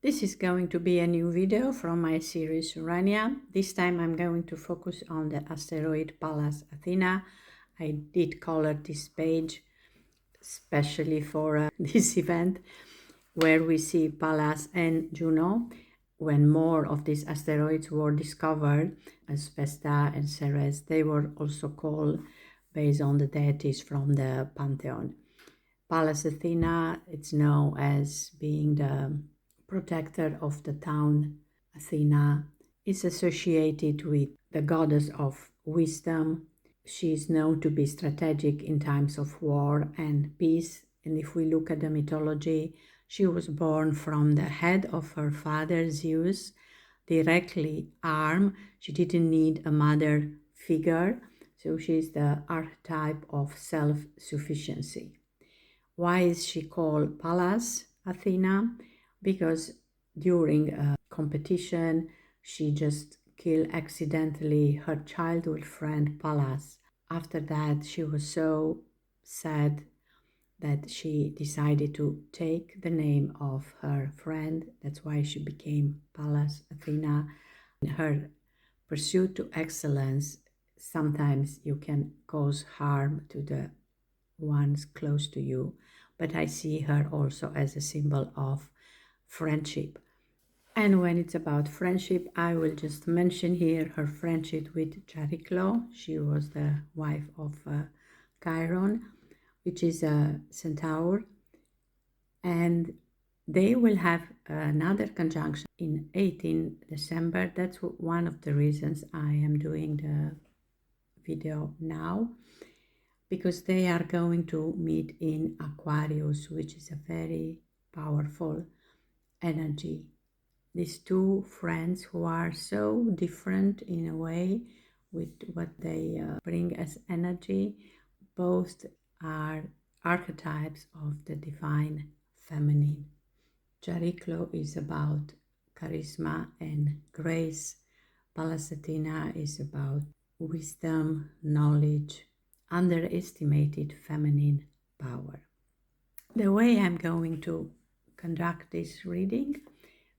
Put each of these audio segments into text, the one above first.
This is going to be a new video from my series Urania. This time I'm going to focus on the asteroid Pallas Athena. I did color this page especially for this event where we see Pallas and Juno. When more of these asteroids were discovered, as Vesta and Ceres, they were also called based on the deities from the pantheon. Pallas Athena, it's known as being the protector of the town. Athena is associated with the goddess of wisdom. She is known to be strategic in times of war and peace. And if we look at the mythology, she was born from the head of her father Zeus, directly armed. She didn't need a mother figure, so she's the archetype of self-sufficiency. Why is she called Pallas Athena? Because during a competition, she just killed accidentally her childhood friend Pallas. After that, she was so sad that she decided to take the name of her friend. That's why she became Pallas Athena. In her pursuit to excellence, sometimes you can cause harm to the ones close to you, but I see her also as a symbol of friendship. And when it's about friendship, I will just mention here her friendship with Chariclo. She was the wife of Chiron, which is a centaur, and they will have another conjunction in 18 December. That's one of the reasons I am doing the video now, because they are going to meet in Aquarius, which is a very powerful energy. These two friends who are so different in a way with what they bring as energy, both are archetypes of the divine feminine. Chariclo is about charisma and grace. Pallas Athena is about wisdom, knowledge, underestimated feminine power. The way I'm going to conduct this reading,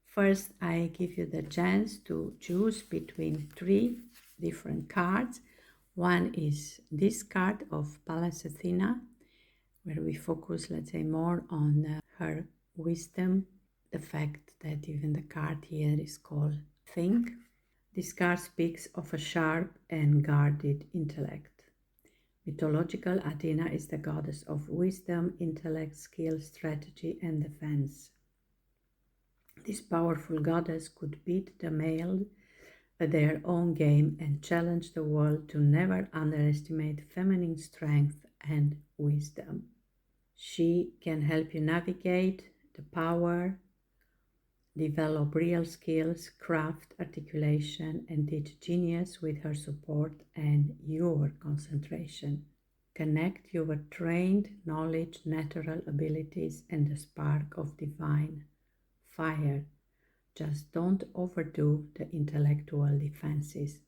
first I give you the chance to choose between three different cards. One is this card of Pallas Athena, where we focus, let's say, more on her wisdom, the fact that even the card here is called Think. This card speaks of a sharp and guarded intellect. Mythological Athena is the goddess of wisdom, intellect, skill, strategy, and defense. This powerful goddess could beat the male at their own game and challenge the world to never underestimate feminine strength and wisdom. She can help you navigate the power, develop real skills, craft, articulation, and teach genius with her support and your concentration. Connect your trained knowledge, natural abilities, and the spark of divine fire. Just don't overdo the intellectual defenses.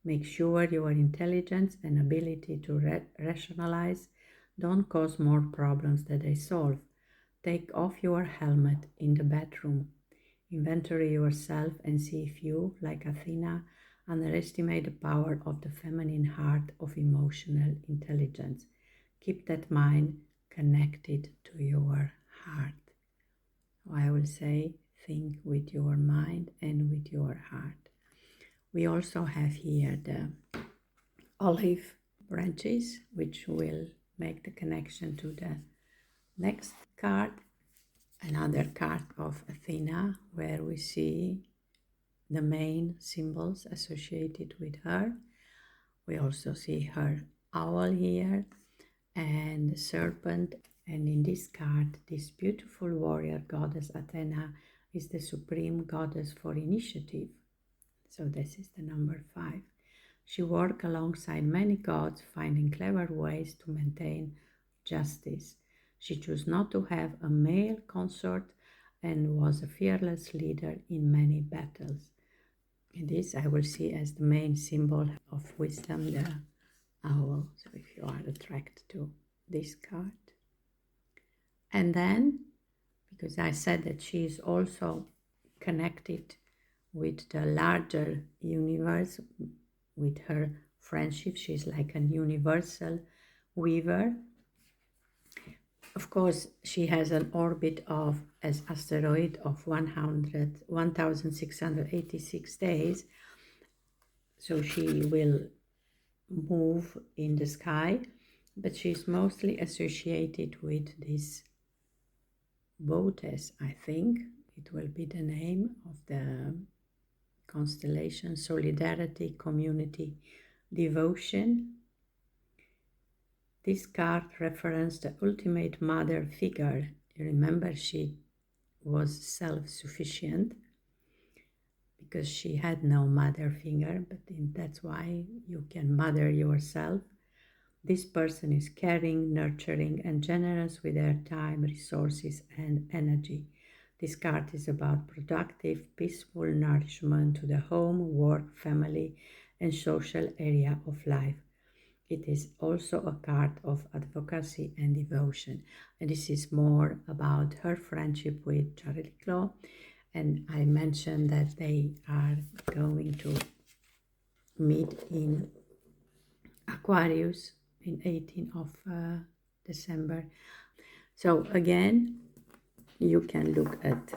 Make sure your intelligence and ability to rationalize don't cause more problems than they solve. Take off your helmet in the bedroom. Inventory yourself and see if you, like Athena, underestimate the power of the feminine heart of emotional intelligence. Keep that mind connected to your heart. I will say, think with your mind and with your heart. We also have here the olive branches, which will make the connection to the next card. Another card of Athena, where we see the main symbols associated with her. We also see her owl here and the serpent. And in this card, this beautiful warrior goddess Athena is the supreme goddess for initiative. So this is the number 5. She worked alongside many gods, finding clever ways to maintain justice. She chose not to have a male consort and was a fearless leader in many battles. And this I will see as the main symbol of wisdom, the owl. So if you are attracted to this card. And then, because I said that she is also connected with the larger universe, with her friendship. She's like a universal weaver. Of course, she has an orbit of, as asteroid, of 1,686 days. So she will move in the sky, but she's mostly associated with this Botes, I think. It will be the name of the constellation: solidarity, community, devotion. This card referenced the ultimate mother figure. You remember, she was self-sufficient because she had no mother figure, but that's why you can mother yourself. This person is caring, nurturing, and generous with their time, resources, and energy. This card is about productive, peaceful nourishment to the home, work, family, and social area of life. It is also a card of advocacy and devotion. And this is more about her friendship with Charlie Clough. And I mentioned that they are going to meet in Aquarius in 18th of December. So again, you can look at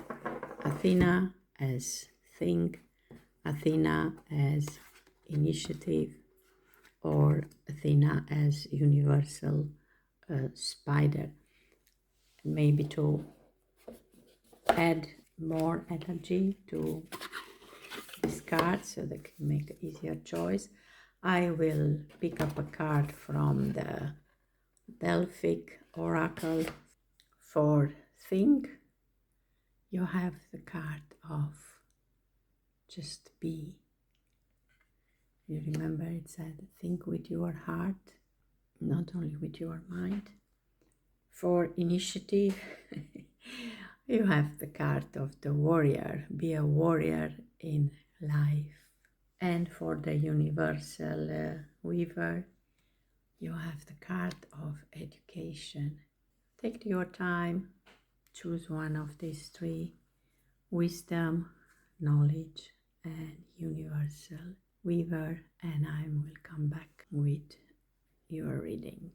Athena as think, Athena as initiative, or Athena as universal spider. Maybe to add more energy to this card so they can make an easier choice, I will pick up a card from the Delphic Oracle. For think, you have the card of just be. You remember it said think with your heart, not only with your mind. For initiative, you have the card of the warrior. Be a warrior in life. And for the universal weaver, you have the card of education. Take your time, choose one of these three: wisdom, knowledge, and universal weaver, and I will come back with your reading.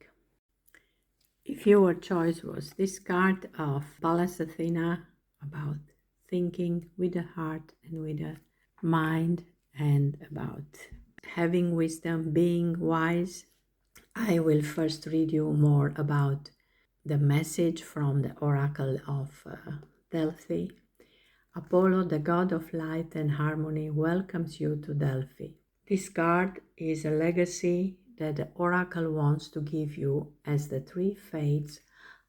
If your choice was this card of Pallas Athena, about thinking with the heart and with the mind, and about having wisdom, being wise, I will first read you more about the message from the Oracle of Delphi. Apollo, the god of light and harmony, welcomes you to Delphi. This card is a legacy that the Oracle wants to give you as the three fates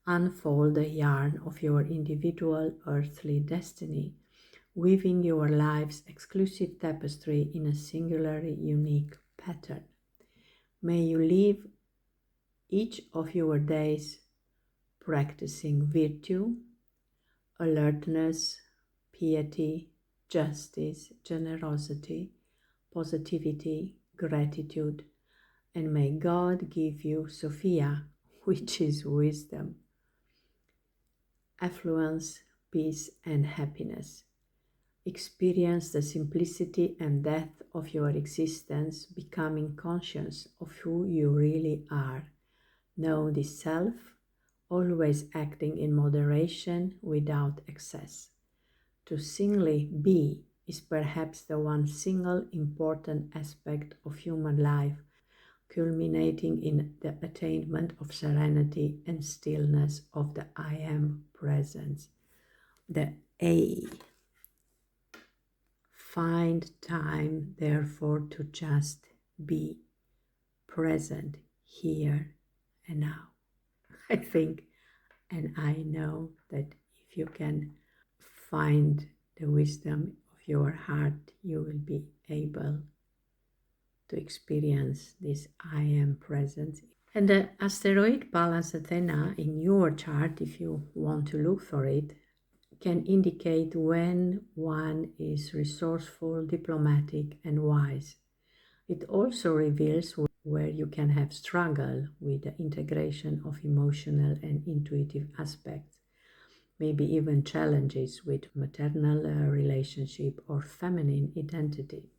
unfold the yarn of your individual earthly destiny, weaving your life's exclusive tapestry in a singularly unique pattern. May you live each of your days practicing virtue, alertness, piety, justice, generosity, positivity, gratitude, and may God give you Sophia, which is wisdom, affluence, peace, and happiness. Experience the simplicity and depth of your existence, becoming conscious of who you really are. Know the self, always acting in moderation without excess. To singly be is perhaps the one single important aspect of human life, culminating in the attainment of serenity and stillness of the I Am presence. The A. Find time, therefore, to just be present here and now. I think and I know that if you can find the wisdom of your heart, you will be able to experience this I Am presence. And the asteroid Pallas Athena in your chart, if you want to look for it, can indicate when one is resourceful, diplomatic, and wise. It also reveals where you can have struggle with the integration of emotional and intuitive aspects. maybe even challenges with maternal relationship or feminine identity.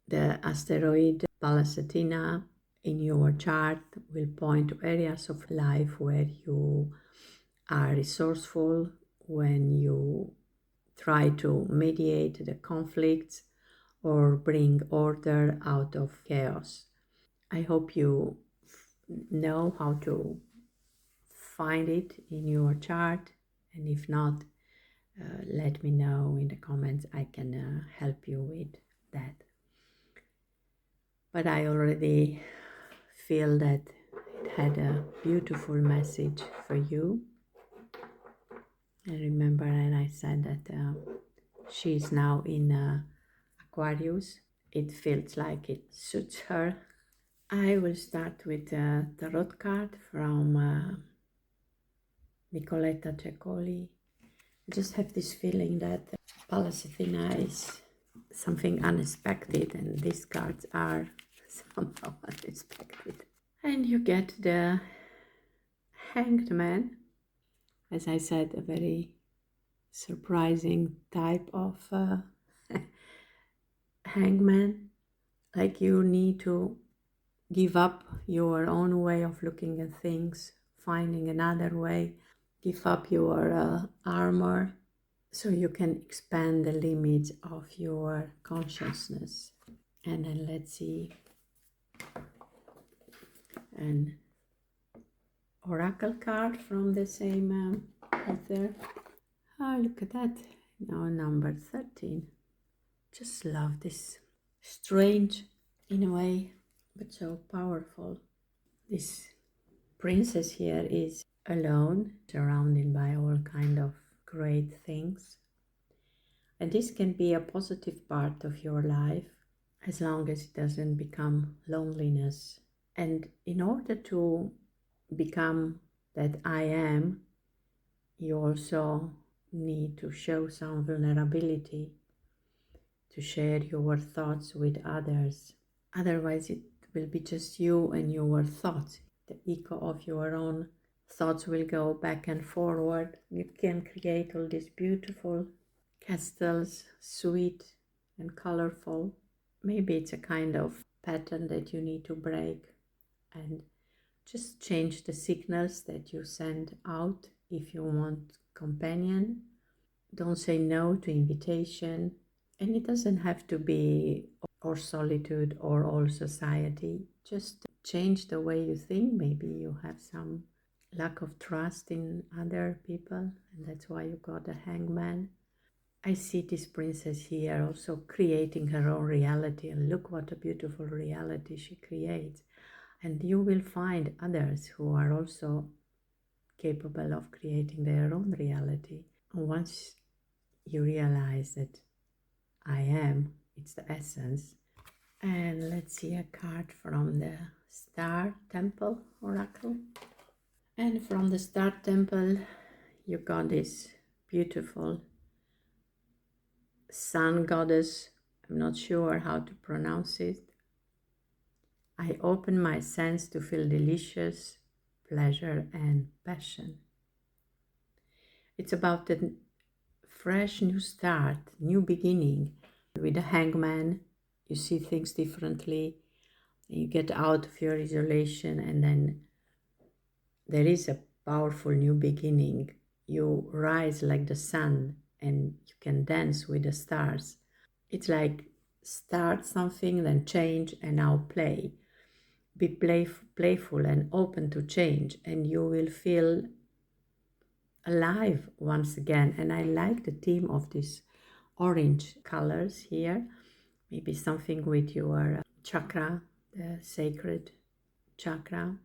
The asteroid Pallas Athena in your chart will point to areas of life where you are resourceful, when you try to mediate the conflicts or bring order out of chaos. I hope you know how to find it in your chart, and if not, let me know in the comments. I can help you with that. But I already feel that it had a beautiful message for you. I remember, and I said that she's now in Aquarius. It feels like it suits her. I will start with a tarot card from Nicoletta Ceccoli. I just have this feeling that Pallas Athena is something unexpected, and these cards are somehow unexpected. And you get the Hanged Man. As I said, a very surprising type of hangman. Like you need to give up your own way of looking at things, finding another way, give up your armor so you can expand the limits of your consciousness. And then let's see an oracle card from the same author. Oh, look at that. Now number 13. Just love this. Strange in a way, but so powerful. This princess here is alone, surrounded by all kind of great things. And this can be a positive part of your life, as long as it doesn't become loneliness. And in order to become that I am, you also need to show some vulnerability, to share your thoughts with others. Otherwise, it will be just you and your thoughts. The echo of your own thoughts will go back and forward. You can create all these beautiful castles, sweet and colorful. Maybe it's a kind of pattern that you need to break and just change the signals that you send out if you want companion. Don't say no to invitation. And it doesn't have to be or solitude or all society. Just change the way you think. Maybe you have some lack of trust in other people, and that's why you got a hangman. I see this princess here also creating her own reality, and look what a beautiful reality she creates. And you will find others who are also capable of creating their own reality. And once you realize that I am, it's the essence. And let's see a card from the Star Temple Oracle. And from the Star Temple, you got this beautiful sun goddess. I'm not sure how to pronounce it. I open my sense to feel delicious pleasure and passion. It's about the fresh new start, new beginning. With the hangman, you see things differently. You get out of your isolation, and then there is a powerful new beginning. You rise like the sun, and you can dance with the stars. It's like start something, then change, and now play. Be playful and open to change, and you will feel alive once again. And I like the theme of these orange colors here. Maybe something with your chakra, the sacred chakra.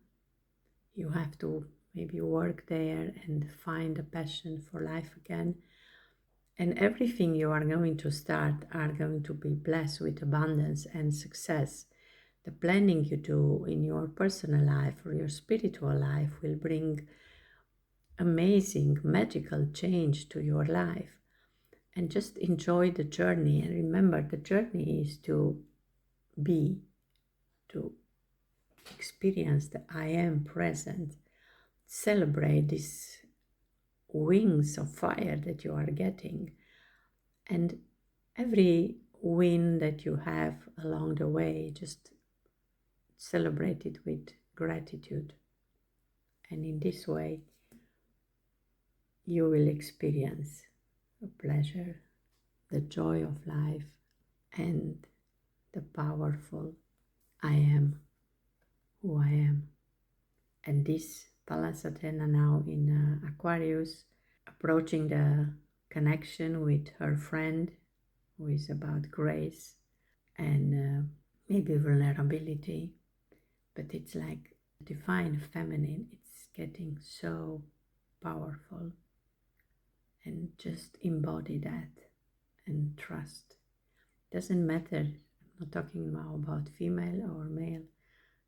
You have to maybe work there and find a passion for life again. And everything you are going to start are going to be blessed with abundance and success. The planning you do in your personal life or your spiritual life will bring amazing, magical change to your life. And just enjoy the journey. And remember, the journey is to be, to experience the I am present. Celebrate this wings of fire that you are getting. And every win that you have along the way, just celebrate it with gratitude. And in this way, you will experience the pleasure, the joy of life, and the powerful I am who I am. And this Pallas Athena now in Aquarius, approaching the connection with her friend, who is about grace and maybe vulnerability, but it's like divine feminine. It's getting so powerful, and just embody that and trust. Doesn't matter, I'm not talking now about female or male,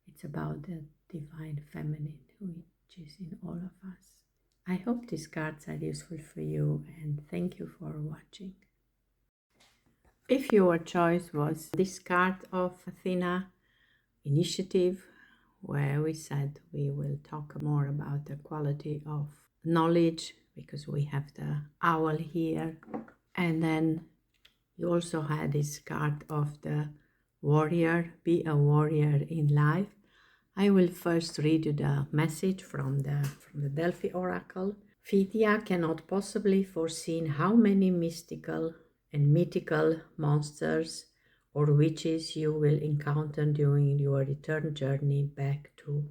it's about the divine feminine which is in all of us. I hope these cards are useful for you, and thank you for watching. If your choice was this card of Athena, initiative, where we said we will talk more about the quality of knowledge, because we have the owl here, and then you also had this card of the warrior, be a warrior in life. I will first read you the message from the Delphi Oracle. Phthia cannot possibly foresee how many mystical and mythical monsters or witches you will encounter during your return journey back to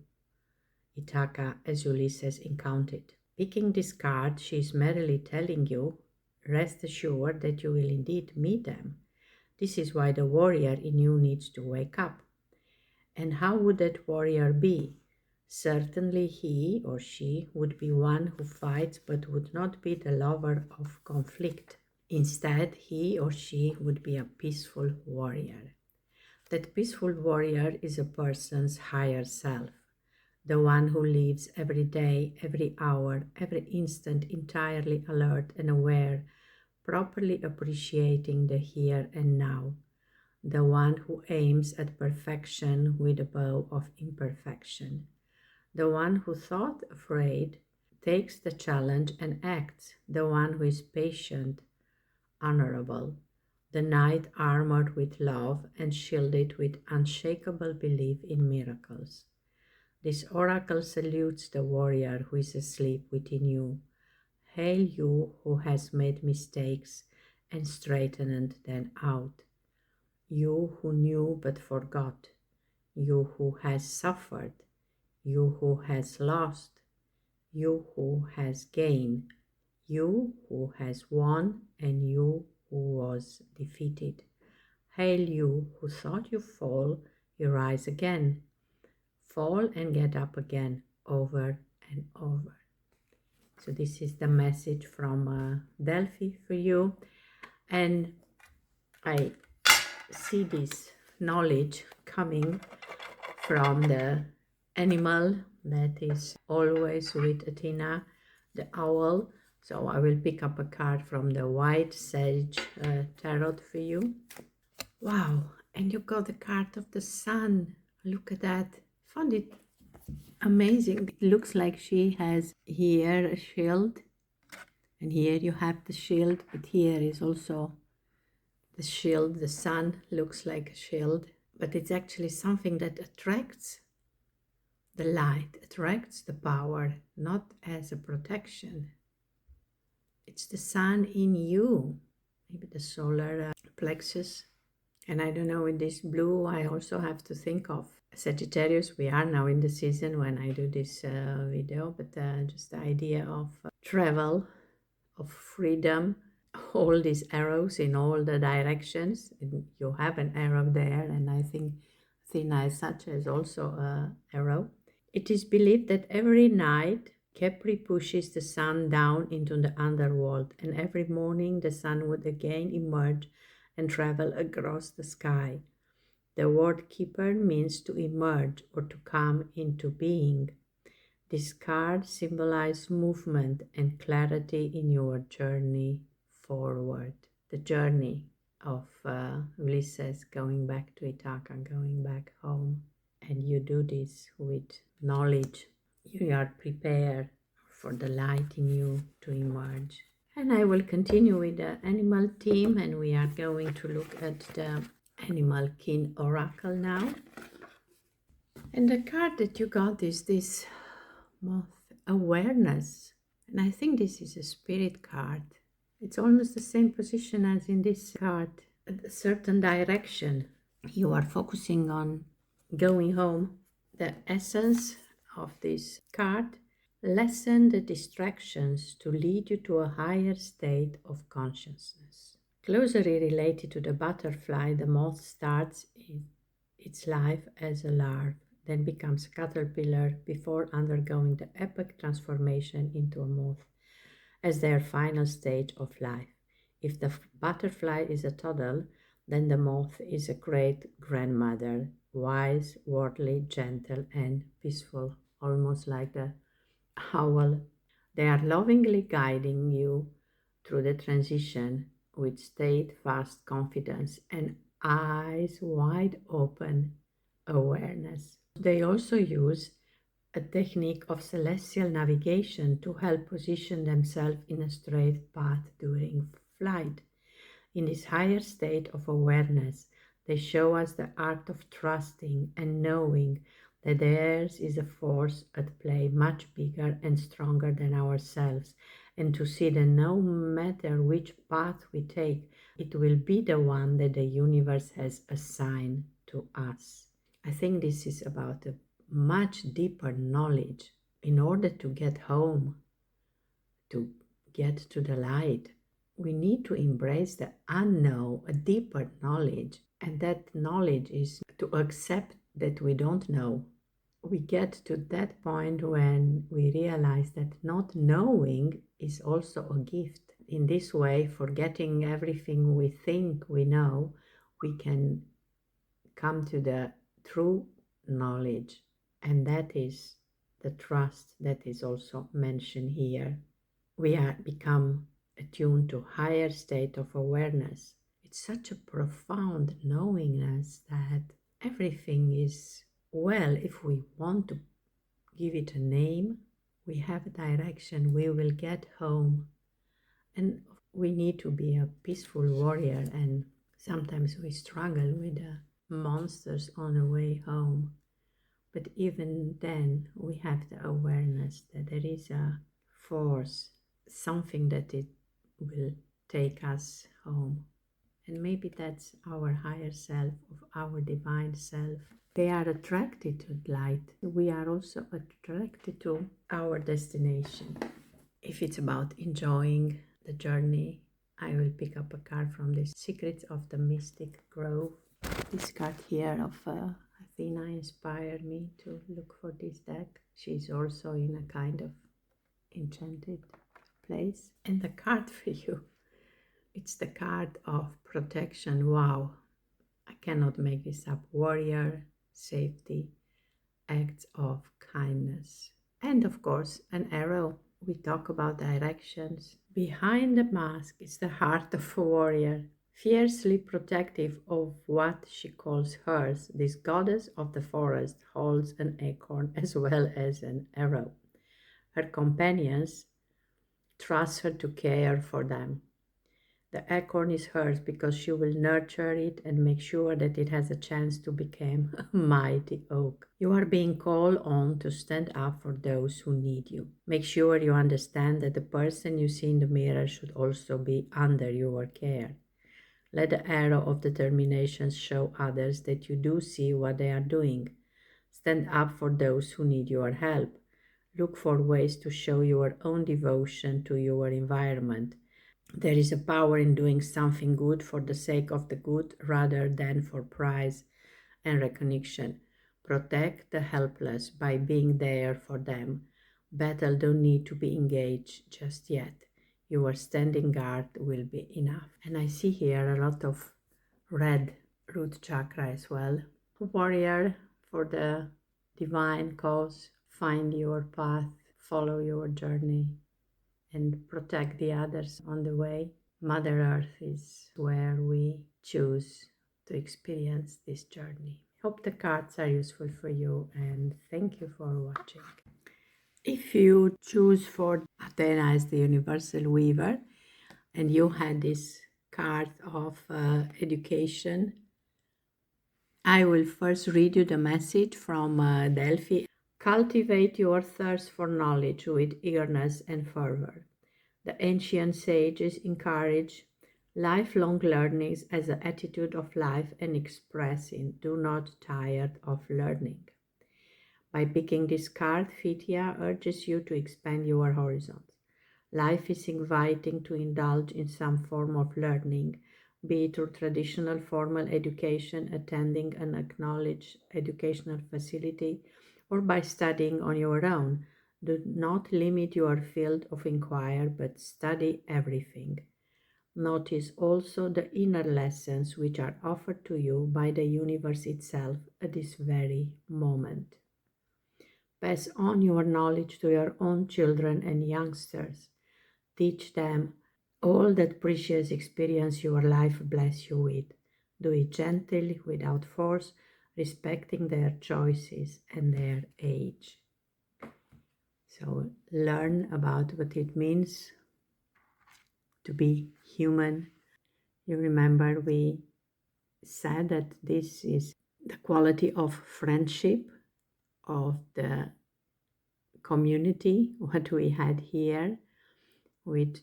Ithaca, as Ulysses encountered. Picking this card, she is merely telling you, rest assured that you will indeed meet them. This is why the warrior in you needs to wake up. And how would that warrior be? Certainly he or she would be one who fights but would not be the lover of conflict. Instead, he or she would be a peaceful warrior. That peaceful warrior is a person's higher self, the one who lives every day, every hour, every instant entirely alert and aware, properly appreciating the here and now, the one who aims at perfection with a bow of imperfection, the one who, thought afraid, takes the challenge and acts, the one who is patient, honorable, the knight armored with love and shielded with unshakable belief in miracles. This oracle salutes the warrior who is asleep within you. Hail you who has made mistakes and straightened them out. You who knew but forgot. You who has suffered. You who has lost. You who has gained. You who has won, and you who was defeated. Hail you who thought you fall, you rise again. Fall and get up again, over and over. So this is the message from Delphi for you. And I see this knowledge coming from the animal that is always with Athena, the owl. So I will pick up a card from the White Sage Tarot for you. Wow, and you got the card of the sun. Look at that. Found it amazing. It looks like she has here a shield, and here you have the shield, but here is also the shield. The sun looks like a shield, but it's actually something that attracts the light, attracts the power, not as a protection. It's the sun in you, maybe the solar plexus. And I don't know, in this blue, I also have to think of Sagittarius. We are now in the season when I do this video, but just the idea of travel, of freedom, all these arrows in all the directions. And you have an arrow there, and I think Athena as such is also an arrow. It is believed that every night Capri pushes the sun down into the underworld, and every morning the sun would again emerge and travel across the sky. The word keeper means to emerge or to come into being. This card symbolizes movement and clarity in your journey forward. The journey of Ulysses going back to Ithaca, going back home. And you do this with knowledge. You are prepared for the light in you to emerge. And I will continue with the animal theme, and we are going to look at the Animal Kin Oracle now. And the card that you got is this Moth Awareness. And I think this is a spirit card. It's almost the same position as in this card, a certain direction. You are focusing on going home. The essence of this card: lessen the distractions to lead you to a higher state of consciousness. Closely related to the butterfly, the moth starts its life as a larva, then becomes a caterpillar before undergoing the epic transformation into a moth as their final stage of life. If the butterfly is a toddler, then the moth is a great grandmother, wise, worldly, gentle, and peaceful, almost like the owl. They are lovingly guiding you through the transition with steadfast confidence and eyes wide open awareness. They also use a technique of celestial navigation to help position themselves in a straight path during flight. In this higher state of awareness, they show us the art of trusting and knowing that theirs is a force at play much bigger and stronger than ourselves, and to see that no matter which path we take, it will be the one that the universe has assigned to us. I think this is about a much deeper knowledge. In order to get home, to get to the light, we need to embrace the unknown, a deeper knowledge. And that knowledge is to accept that we don't know. We get to that point when we realize that not knowing is also a gift. In this way, forgetting everything we think we know, we can come to the true knowledge. And that is the trust that is also mentioned here. We are become attuned to higher state of awareness. It's such a profound knowingness that everything is well. If we want to give it a name, we have a direction, we will get home. And we need to be a peaceful warrior, and sometimes we struggle with the monsters on the way home. But even then, we have the awareness that there is a force, something that it will take us home. And maybe that's our higher self, of our divine self. They are attracted to light. We are also attracted to our destination. If it's about enjoying the journey, I will pick up a card from the Secrets of the Mystic Grove. This card here of Athena inspired me to look for this deck. She's also in a kind of enchanted place. And the card for you, it's the card of protection. Wow, I cannot make this up. Warrior, safety, acts of kindness. And of course, an arrow. We talk about directions. Behind the mask is the heart of a warrior, fiercely protective of what she calls hers. This goddess of the forest holds an acorn as well as an arrow. Her companions trust her to care for them. The acorn is hers because she will nurture it and make sure that it has a chance to become a mighty oak. You are being called on to stand up for those who need you. Make sure you understand that the person you see in the mirror should also be under your care. Let the arrow of determination show others that you do see what they are doing. Stand up for those who need your help. Look for ways to show your own devotion to your environment. There is a power in doing something good for the sake of the good rather than for prize and recognition. Protect the helpless by being there for them. Battle don't need to be engaged just yet. Your standing guard will be enough. And I see here a lot of red root chakra as well. Warrior for the divine cause. Find your path, follow your journey, and protect the others on the way. Mother Earth is where we choose to experience this journey. Hope the cards are useful for you, and thank you for watching. If you choose for Athena as the universal weaver and you had this card of education, I will first read you the message from Delphi. Cultivate your thirst for knowledge with eagerness and fervor. The ancient sages encourage lifelong learning as an attitude of life and expressing, do not tire of learning. By picking this card, Fithia urges you to expand your horizons. Life is inviting to indulge in some form of learning, be it through traditional formal education, attending an acknowledged educational facility, or by studying on your own. Do not limit your field of inquiry, but study everything. Notice also the inner lessons which are offered to you by the universe itself at this very moment. Pass on your knowledge to your own children and youngsters. Teach them all that precious experience your life bless you with. Do it gently, without force, respecting their choices and their age. So learn about what it means to be human. You remember we said that this is the quality of friendship, of the community, what we had here, with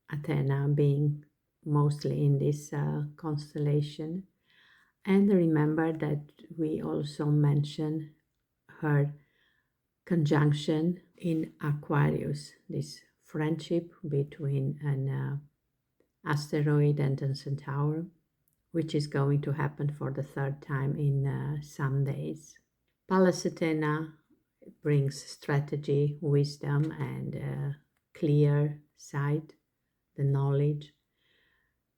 Athena being mostly in this constellation. And remember that we also mention her conjunction in Aquarius, this friendship between an asteroid and a centaur, which is going to happen for the third time in some days. Pallas Athena brings strategy, wisdom, and clear sight, the knowledge.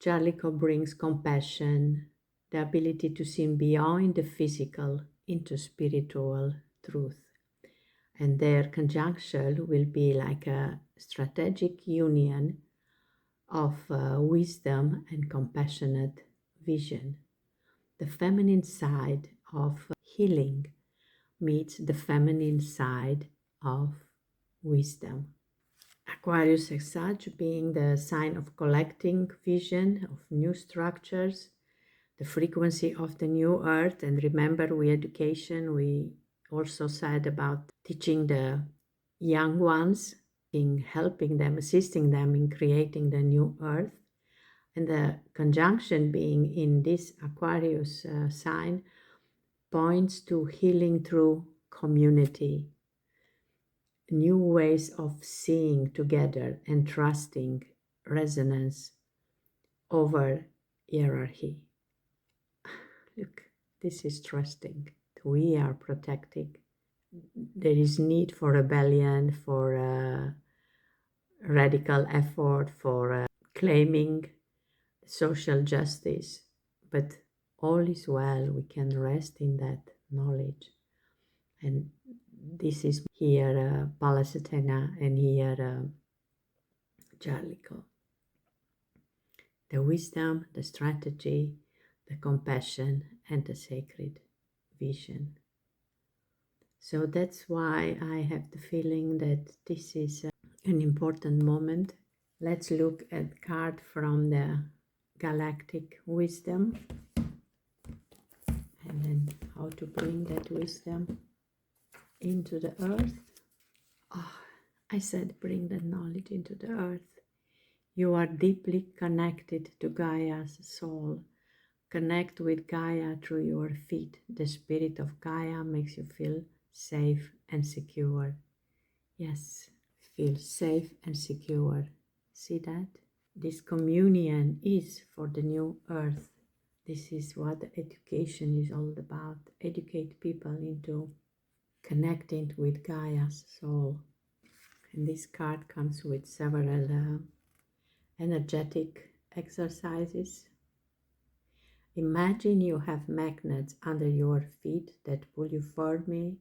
Charlico brings compassion, the ability to see beyond the physical into spiritual truth. And their conjunction will be like a strategic union of wisdom and compassionate vision. The feminine side of healing meets the feminine side of wisdom. Aquarius as such being the sign of collecting vision, of new structures, the frequency of the new earth. And remember, we also said about teaching the young ones, in helping them, assisting them in creating the new earth. And the conjunction being in this Aquarius sign points to healing through community, new ways of seeing together and trusting resonance over hierarchy. Look, this is trusting. We are protecting. There is need for rebellion, for radical effort, for claiming social justice, but all is well. We can rest in that knowledge. And this is here Pallas Athena and here Charlico. The wisdom, the strategy, the compassion, and the sacred vision. So that's why I have the feeling that this is an important moment. Let's look at card from the galactic wisdom and then how to bring that wisdom into the earth. Oh, I said bring that knowledge into the earth. You are deeply connected to Gaia's soul. Connect with Gaia through your feet. The spirit of Gaia makes you feel safe and secure. Yes, feel safe and secure. See that? This communion is for the new earth. This is what education is all about. Educate people into connecting with Gaia's soul. And this card comes with several energetic exercises. Imagine you have magnets under your feet that pull you firmly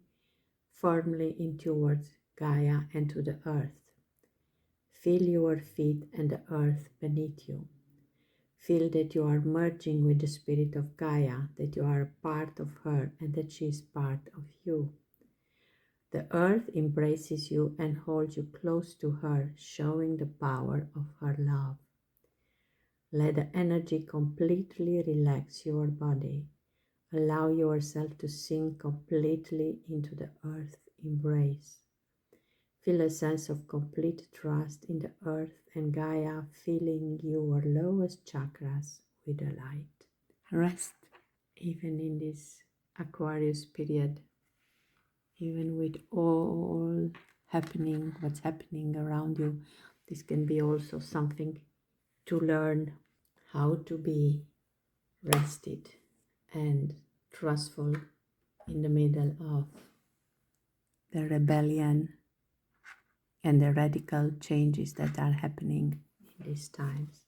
in towards Gaia and to the earth. Feel your feet and the earth beneath you. Feel that you are merging with the spirit of Gaia, that you are a part of her and that she is part of you. The earth embraces you and holds you close to her, showing the power of her love. Let the energy completely relax your body. Allow yourself to sink completely into the earth embrace. Feel a sense of complete trust in the earth and Gaia, filling your lowest chakras with the light. Rest even in this Aquarius period, even with all happening, what's happening around you. This can be also something to learn how to be rested and trustful in the middle of the rebellion and the radical changes that are happening in these times.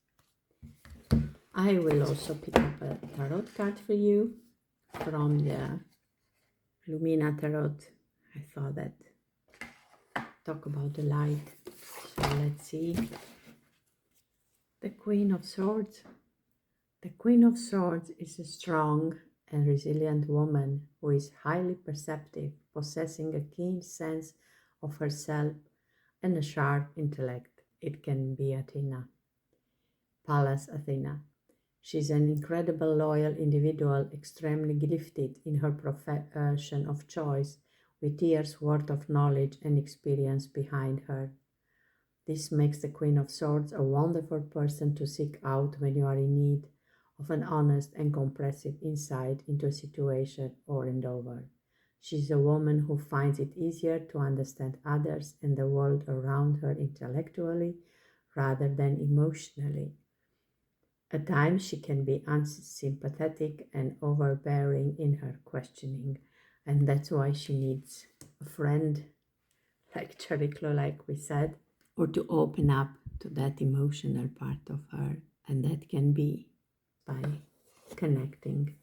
I will also pick up a tarot card for you from the Lumina Tarot. I thought that talk about the light. So let's see. The Queen of Swords. The Queen of Swords is a strong and resilient woman who is highly perceptive, possessing a keen sense of herself and a sharp intellect. It can be Athena. Pallas Athena. She's an incredible loyal individual, extremely gifted in her profession of choice, with years' worth of knowledge and experience behind her. This makes the Queen of Swords a wonderful person to seek out when you are in need of an honest and comprehensive insight into a situation or endeavor. She's a woman who finds it easier to understand others and the world around her intellectually rather than emotionally. At times she can be unsympathetic and overbearing in her questioning, and that's why she needs a friend like Chariklo, like we said, or to open up to that emotional part of her, and that can be by connecting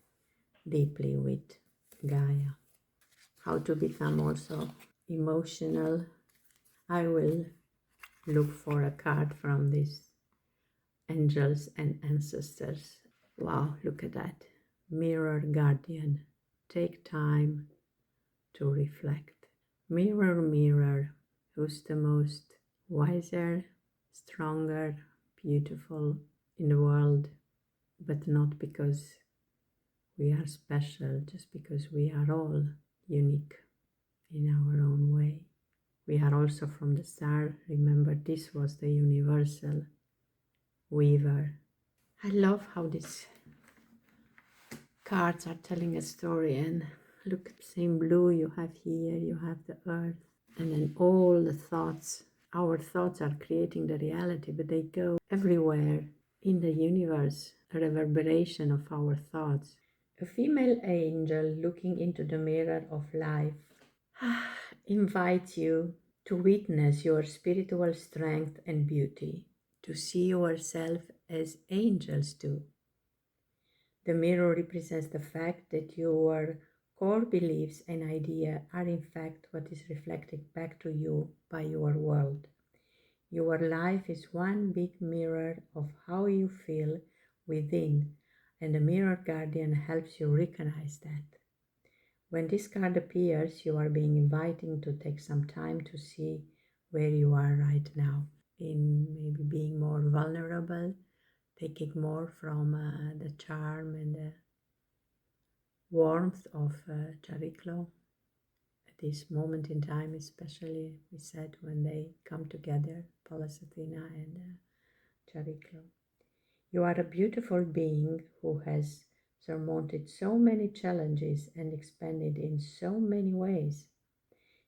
deeply with Gaia. How to become also emotional. I will look for a card from this Angels and Ancestors. Wow, look at that. Mirror Guardian. Take time to reflect. Mirror, mirror, who's the most wiser, stronger, beautiful in the world, but not because we are special, just because we are all unique in our own way. We are also from the star. Remember, this was the universal weaver. I love how these cards are telling a story, and look at the same blue you have here, you have the earth, and then all the thoughts. Our thoughts are creating the reality, but they go everywhere in the universe, a reverberation of our thoughts. A female angel looking into the mirror of life invites you to witness your spiritual strength and beauty, to see yourself as angels do. The mirror represents the fact that your core beliefs and ideas are in fact what is reflected back to you by your world. Your life is one big mirror of how you feel within, and the mirror guardian helps you recognize that. When this card appears, you are being invited to take some time to see where you are right now, in maybe being more vulnerable, taking more from the charm and the warmth of Chariklo at this moment in time, especially we said when they come together, Pallas Athena and Chariklo. You are a beautiful being who has surmounted so many challenges and expanded in so many ways.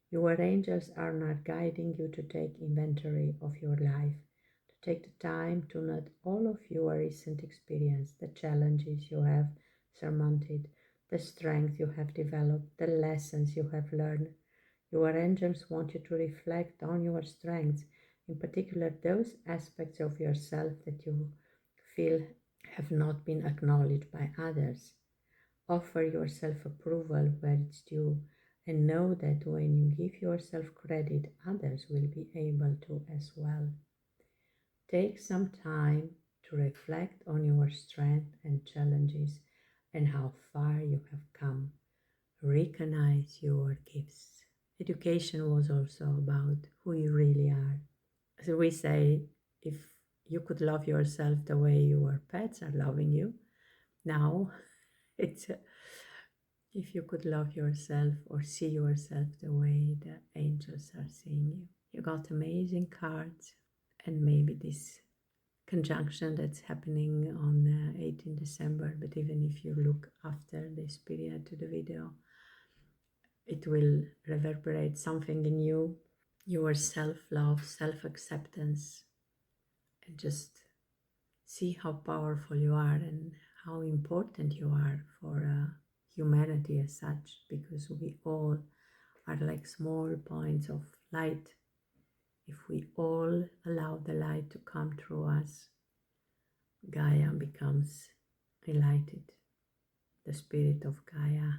Your angels are not guiding you to take inventory of your life, to take the time to note all of your recent experience, the challenges you have surmounted, the strength you have developed, the lessons you have learned. Your angels want you to reflect on your strengths, in particular those aspects of yourself that you feel have not been acknowledged by others. Offer yourself approval where it's due, and know that when you give yourself credit, others will be able to as well. Take some time to reflect on your strengths and challenges and how far you have come. Recognize your gifts education was also about who you really are. So we say, if you could love yourself the way your pets are loving you, now it's if you could love yourself or see yourself the way the angels are seeing you. You got amazing cards, and maybe this conjunction that's happening on 18 December, but even if you look after this period to the video, it will reverberate something in you, your self-love, self-acceptance, and just see how powerful you are and how important you are for humanity as such, because we all are like small points of light. If we all allow the light to come through us, Gaia becomes enlightened. The spirit of Gaia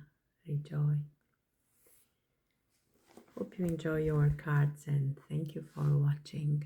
rejoice. Hope you enjoy your cards, and thank you for watching.